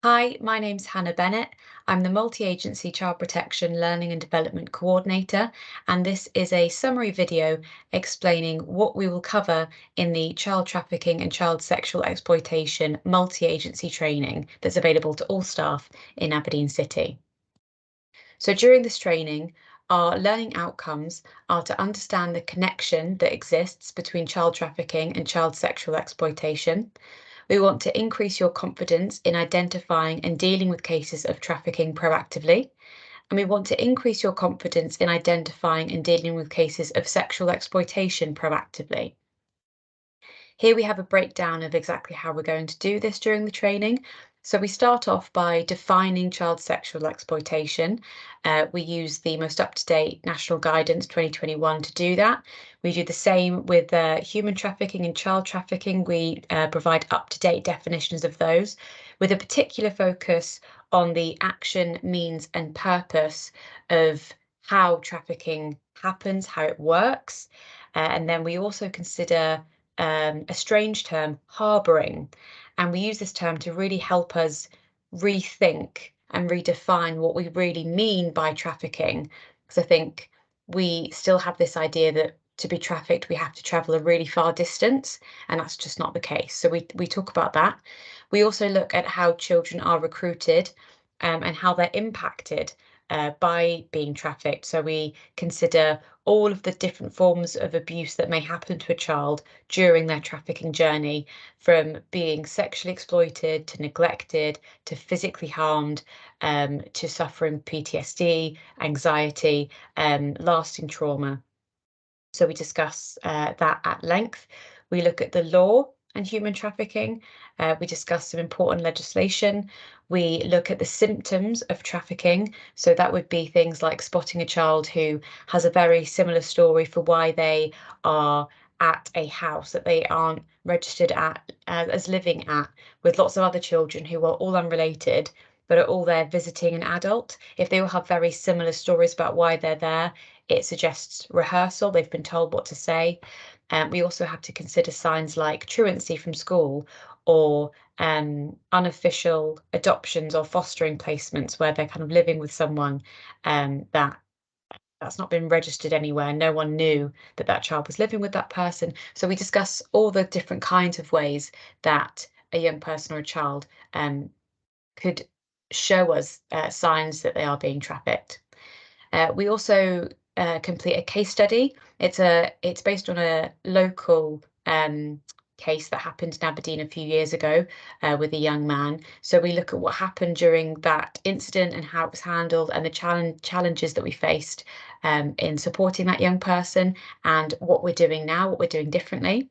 Hi, my name's Hannah Bennett. I'm the Multi-Agency Child Protection Learning and Development Coordinator, and this is a summary video explaining what we will cover in the child trafficking and child sexual exploitation multi-agency training that's available to all staff in Aberdeen City. So during this training, our learning outcomes are to understand the connection that exists between child trafficking and child sexual exploitation. We want to increase your confidence in identifying and dealing with cases of trafficking proactively. And we want to increase your confidence in identifying and dealing with cases of sexual exploitation proactively. Here we have a breakdown of exactly how we're going to do this during the training. So we start off by defining child sexual exploitation. We use the most up-to-date National Guidance 2021 to do that. We do the same with human trafficking and child trafficking. We provide up-to-date definitions of those, with a particular focus on the action, means, and purpose of how trafficking happens, how it works. And then we also consider a strange term, harbouring. And we use this term to really help us rethink and redefine what we really mean by trafficking. Because I think we still have this idea that to be trafficked, we have to travel a really far distance, and that's just not the case. So we talk about that. We also look at how children are recruited and how they're impacted by being trafficked. So we consider all of the different forms of abuse that may happen to a child during their trafficking journey, from being sexually exploited to neglected to physically harmed, to suffering PTSD, anxiety, lasting trauma. So we discuss that at length. We look at the law and human trafficking. We discuss some important legislation. We look at the symptoms of trafficking. So that would be things like spotting a child who has a very similar story for why they are at a house that they aren't registered at as living at, with lots of other children who are all unrelated but are all there visiting an adult. If they all have very similar stories about why they're there, it suggests rehearsal. They've been told what to say. We also have to consider signs like truancy from school, or unofficial adoptions or fostering placements where they're kind of living with someone that's not been registered anywhere. No one knew that that child was living with that person. So we discuss all the different kinds of ways that a young person or a child could show us signs that they are being trafficked. We also complete a case study. It's based on a local case that happened in Aberdeen a few years ago with a young man. So we look at what happened during that incident and how it was handled, and the challenges that we faced in supporting that young person, and what we're doing now, what we're doing differently.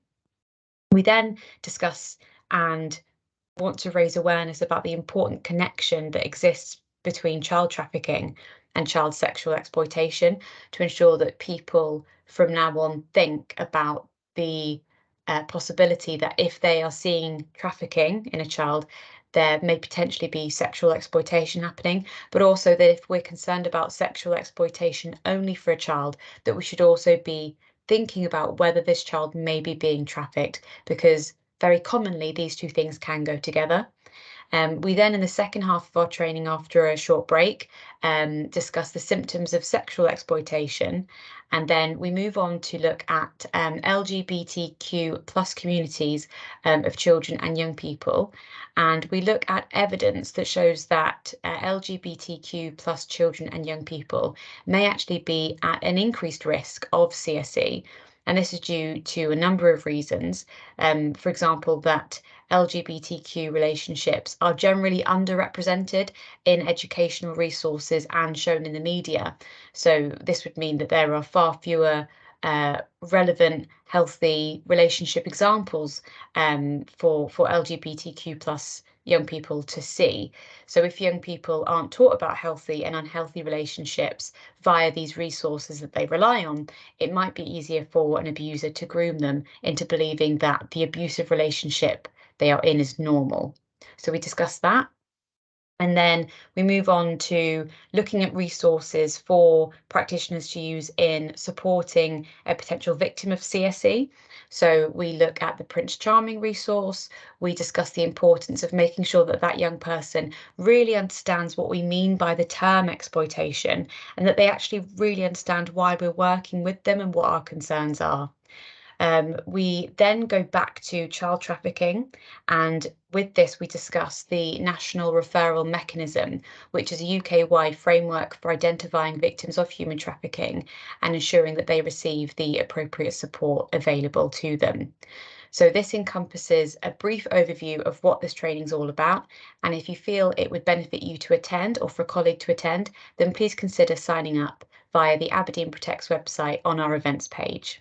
We then discuss and want to raise awareness about the important connection that exists between child trafficking and child sexual exploitation, to ensure that people from now on think about the possibility that if they are seeing trafficking in a child, there may potentially be sexual exploitation happening, but also that if we're concerned about sexual exploitation only for a child, that we should also be thinking about whether this child may be being trafficked, because very commonly these two things can go together. We then, in the second half of our training, after a short break, discuss the symptoms of sexual exploitation, and then we move on to look at LGBTQ plus communities of children and young people, and we look at evidence that shows that LGBTQ plus children and young people may actually be at an increased risk of CSE. And this is due to a number of reasons. For example, that LGBTQ relationships are generally underrepresented in educational resources and shown in the media. So this would mean that there are far fewer relevant, healthy relationship examples for LGBTQ plus young people to see. So if young people aren't taught about healthy and unhealthy relationships via these resources that they rely on, it might be easier for an abuser to groom them into believing that the abusive relationship they are in is normal. So we discussed that. And then we move on to looking at resources for practitioners to use in supporting a potential victim of CSE. So we look at the Prince Charming resource. We discuss the importance of making sure that that young person really understands what we mean by the term exploitation, and that they actually really understand why we're working with them and what our concerns are. We then go back to child trafficking, and with this, we discuss the National Referral Mechanism, which is a UK-wide framework for identifying victims of human trafficking and ensuring that they receive the appropriate support available to them. So this encompasses a brief overview of what this training is all about, and if you feel it would benefit you to attend or for a colleague to attend, then please consider signing up via the Aberdeen Protects website on our events page.